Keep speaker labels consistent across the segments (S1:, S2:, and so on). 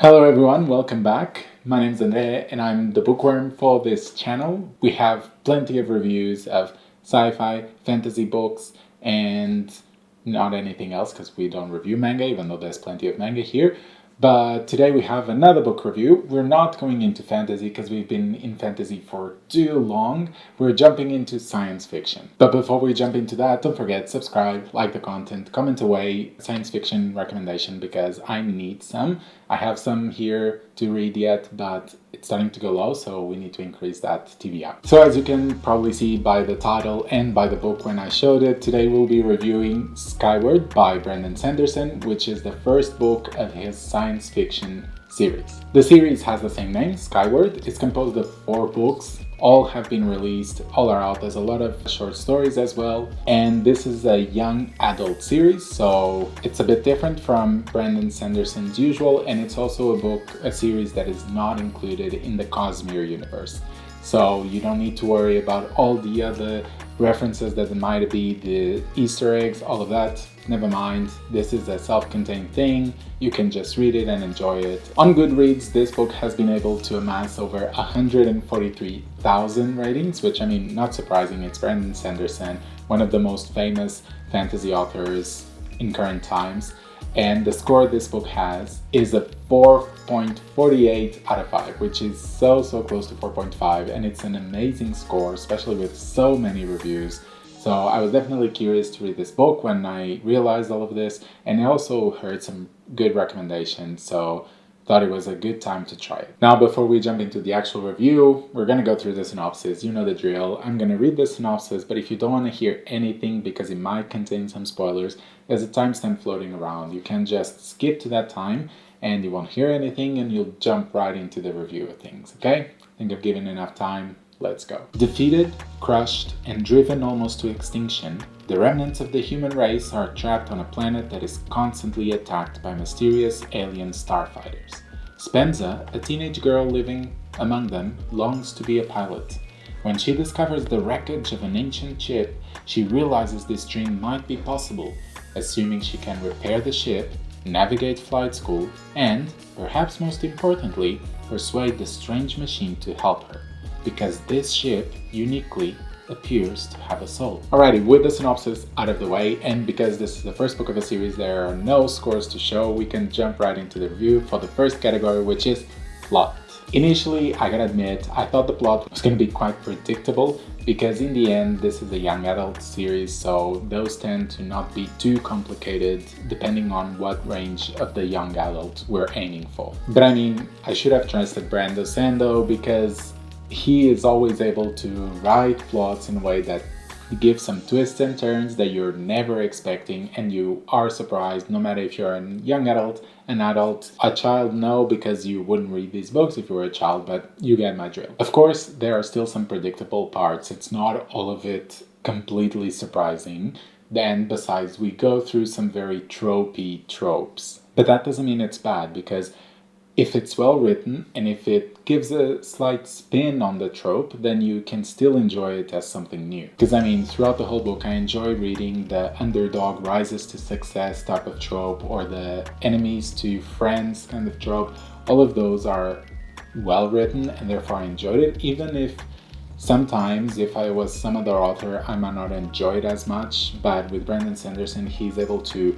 S1: Hello everyone, welcome back. My name is Andre and I'm the bookworm for this channel. We have plenty of reviews of sci-fi, fantasy books, and not anything else because we don't review manga, even though there's plenty of manga here. But today we have another book review. We're not going into fantasy because we've been in fantasy for too long. We're jumping into science fiction. But before we jump into that, don't forget, subscribe, like the content, comment away science fiction recommendation because I need some. I have some here to read yet, but it's starting to go low, so we need to increase that TBR. So as you can probably see by the title and by the book when I showed it, today we'll be reviewing Skyward by Sanderson, which is the first book of his science fiction series. The series has the same name, Skyward. It's composed of 4 books. All have been released, all are out. There's a lot of short stories as well. And this is a young adult series, so it's a bit different from Sanderson's usual, and it's also a series that is not included in the Cosmere universe. So you don't need to worry about all the other references that there might be, the Easter eggs, all of that. Never mind, this is a self-contained thing. You can just read it and enjoy it. On Goodreads, this book has been able to amass over 143,000 ratings, which, I mean, not surprising. It's Sanderson, one of the most famous fantasy authors in current times. And the score this book has is a 4.48 out of 5, which is so close to 4.5, and it's an amazing score, especially with so many reviews. So I was definitely curious to read this book when I realized all of this, and I also heard some good recommendations, so thought it was a good time to try it. Now, before we jump into the actual review, we're going to go through the synopsis. You know the drill. I'm going to read the synopsis, but if you don't want to hear anything because it might contain some spoilers, there's a timestamp floating around. You can just skip to that time and you won't hear anything and you'll jump right into the review of things, okay? I think I've given enough time. Let's go. Defeated, crushed, and driven almost to extinction, the remnants of the human race are trapped on a planet that is constantly attacked by mysterious alien starfighters. Spenza, a teenage girl living among them, longs to be a pilot. When she discovers the wreckage of an ancient ship, she realizes this dream might be possible, assuming she can repair the ship, navigate flight school, and, perhaps most importantly, persuade the strange machine to help her. Because this ship, uniquely, appears to have a soul. Alrighty, with the synopsis out of the way, and because this is the first book of a series, there are no scores to show, we can jump right into the review for the first category, which is plot. Initially, I gotta admit, I thought the plot was gonna be quite predictable, because in the end, this is a young adult series, so those tend to not be too complicated, depending on what range of the young adult we're aiming for. But I mean, I should have trusted Sando because he is always able to write plots in a way that gives some twists and turns that you're never expecting, and you are surprised no matter if you're a young adult, an adult, a child. No, because you wouldn't read these books if you were a child, but you get my drill. Of course, there are still some predictable parts. It's not all of it completely surprising. Then besides, we go through some very tropey tropes. But that doesn't mean it's bad, because if it's well written and if it gives a slight spin on the trope, then you can still enjoy it as something new. Because I mean, throughout the whole book, I enjoy reading the underdog rises to success type of trope, or the enemies to friends kind of trope. All of those are well written and therefore I enjoyed it, even if sometimes, if I was some other author, I might not enjoy it as much. But with Sanderson, he's able to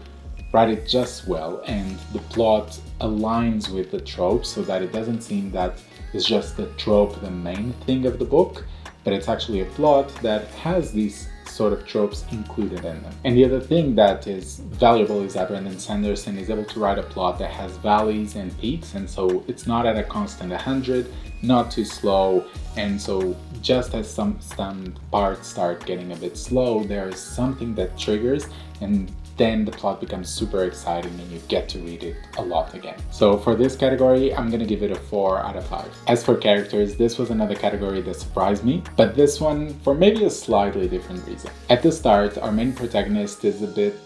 S1: write it just well, and the plot aligns with the trope so that it doesn't seem that it's just the trope, the main thing of the book, but it's actually a plot that has these sort of tropes included in them. And the other thing that is valuable is that Sanderson is able to write a plot that has valleys and peaks, and so it's not at a constant 100, not too slow, and so just as some parts start getting a bit slow, there is something that triggers, and then the plot becomes super exciting and you get to read it a lot again. So for this category, I'm gonna give it a 4 out of 5. As for characters, this was another category that surprised me, but this one for maybe a slightly different reason. At the start, our main protagonist is a bit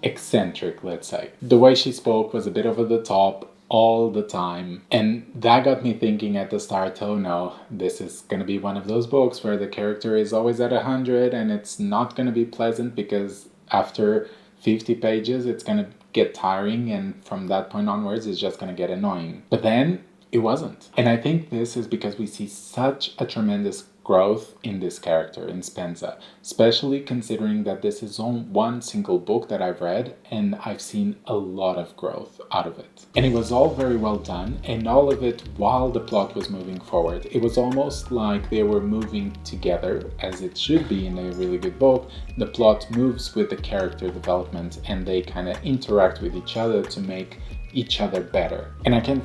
S1: eccentric, let's say. The way she spoke was a bit over the top all the time, and that got me thinking at the start, oh no, this is gonna be one of those books where the character is always at 100 and it's not gonna be pleasant, because after 50 pages, it's gonna get tiring, and from that point onwards it's just going to get annoying. But then it wasn't. And I think this is because we see such a tremendous growth in this character, in Spencer, especially considering that this is on one single book that I've read, and I've seen a lot of growth out of it. And it was all very well done, and all of it while the plot was moving forward. It was almost like they were moving together, as it should be in a really good book. The plot moves with the character development, and they kind of interact with each other to make each other better. And I can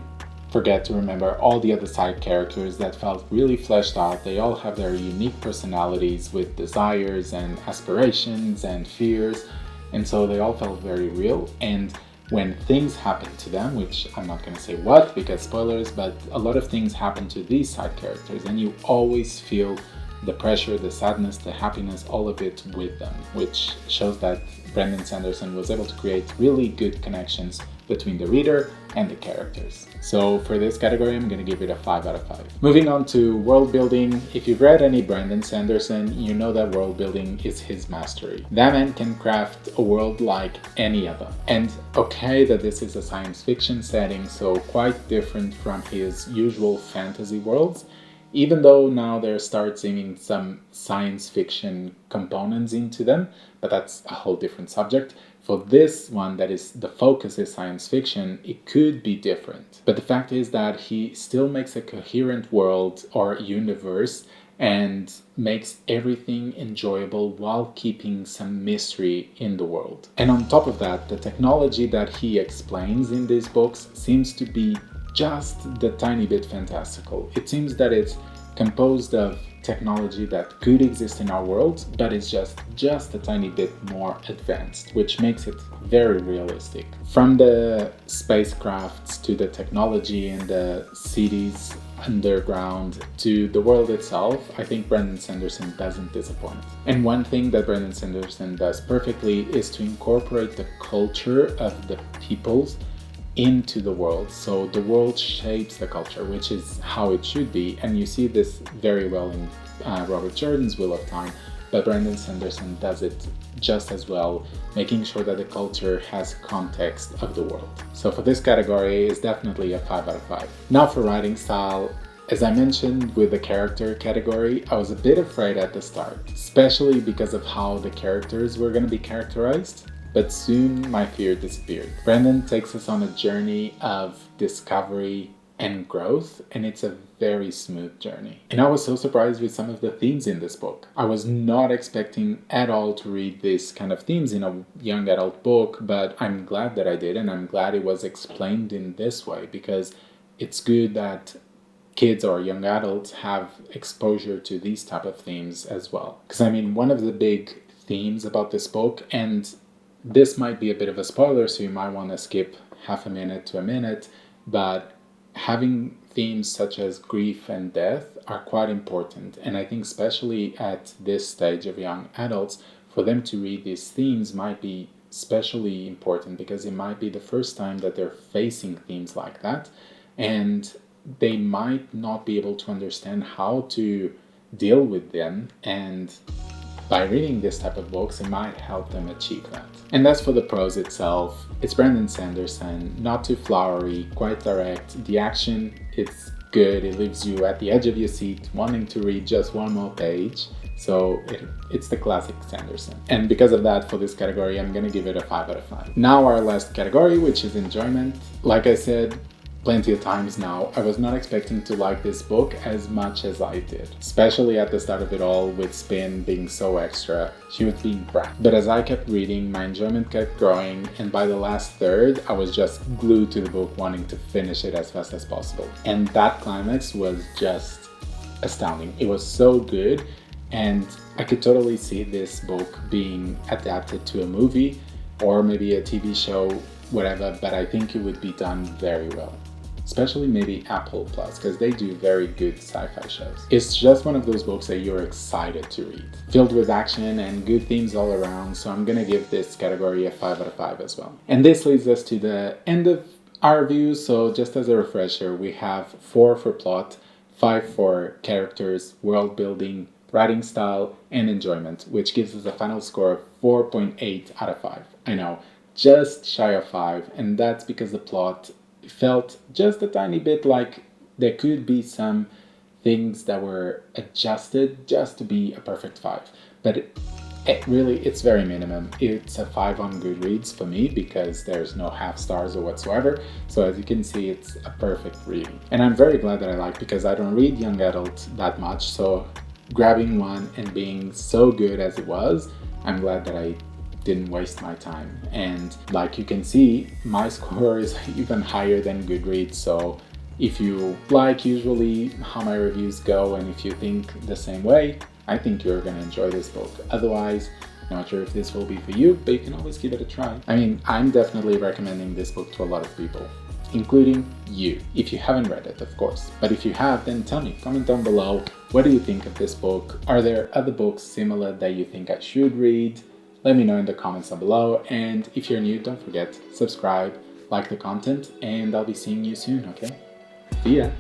S1: forget to remember all the other side characters that felt really fleshed out. They all have their unique personalities with desires and aspirations and fears, and so they all felt very real. And when things happen to them, which I'm not going to say what because spoilers, but a lot of things happen to these side characters, and you always feel the pressure, the sadness, the happiness, all of it with them, which shows that Brandon Sanderson was able to create really good connections between the reader and the characters. So for this category, I'm going to give it a 5 out of 5. Moving on to world building. If you've read any Brandon Sanderson, you know that world building is his mastery. That man can craft a world like any other. And okay that this is a science fiction setting, so quite different from his usual fantasy worlds, even though now there start seeming some science fiction components into them, but that's a whole different subject. For this one, that is, the focus is science fiction, it could be different. But the fact is that he still makes a coherent world or universe and makes everything enjoyable while keeping some mystery in the world. And on top of that, the technology that he explains in these books seems to be just the tiny bit fantastical. It seems that it's composed of technology that could exist in our world, but it's just a tiny bit more advanced, which makes it very realistic. From the spacecrafts to the technology in the cities underground to the world itself, I think Brandon Sanderson doesn't disappoint. And one thing that Brandon Sanderson does perfectly is to incorporate the culture of the peoples into the world. So the world shapes the culture, which is how it should be, and you see this very well in Robert Jordan's Wheel of Time, but Brandon Sanderson does it just as well, making sure that the culture has context of the world. So for this category, it's definitely a 5 out of 5. Now for writing style. As I mentioned with the character category, I was a bit afraid at the start, especially because of how the characters were going to be characterized. But soon my fear disappeared. Brandon takes us on a journey of discovery and growth, and it's a very smooth journey. And I was so surprised with some of the themes in this book. I was not expecting at all to read these kind of themes in a young adult book, but I'm glad that I did, and I'm glad it was explained in this way, because it's good that kids or young adults have exposure to these type of themes as well. Because I mean, one of the big themes about this book, and this might be a bit of a spoiler, so you might want to skip half a minute to a minute, but having themes such as grief and death are quite important. And I think especially at this stage of young adults, for them to read these themes might be especially important, because it might be the first time that they're facing themes like that, and they might not be able to understand how to deal with them, and by reading this type of books, it might help them achieve that. And as for the prose itself, it's Brandon Sanderson, not too flowery, quite direct. The action, it's good, it leaves you at the edge of your seat, wanting to read just one more page. So it's the classic Sanderson. And because of that, for this category, I'm gonna give it a 5 out of 5. Now our last category, which is enjoyment. Like I said plenty of times now, I was not expecting to like this book as much as I did. Especially at the start of it all, with Spin being so extra. She was being crap. But as I kept reading, my enjoyment kept growing, and by the last third, I was just glued to the book, wanting to finish it as fast as possible. And that climax was just astounding. It was so good, and I could totally see this book being adapted to a movie or maybe a TV show, whatever, but I think it would be done very well. Especially maybe Apple Plus, because they do very good sci-fi shows. It's just one of those books that you're excited to read. Filled with action and good themes all around, so I'm gonna give this category a 5 out of 5 as well. And this leads us to the end of our review, so just as a refresher, we have 4 for plot, 5 for characters, world building, writing style, and enjoyment, which gives us a final score of 4.8 out of 5. I know, just shy of 5, and that's because the plot felt just a tiny bit like there could be some things that were adjusted just to be a perfect 5. But it's very minimum. It's a 5 on Goodreads for me because there's no half stars or whatsoever. So as you can see, it's a perfect reading. And I'm very glad that I like, because I don't read young adult that much. So grabbing one and being so good as it was, I'm glad that I didn't waste my time. And like you can see, my score is even higher than Goodreads. So if you like usually how my reviews go, and if you think the same way, I think you're gonna enjoy this book. Otherwise, not sure if this will be for you, but you can always give it a try. I mean, I'm definitely recommending this book to a lot of people, including you, if you haven't read it, of course. But if you have, then tell me, comment down below, what do you think of this book? Are there other books similar that you think I should read? Let me know in the comments down below, and if you're new, don't forget, subscribe, like the content, and I'll be seeing you soon, okay? See ya!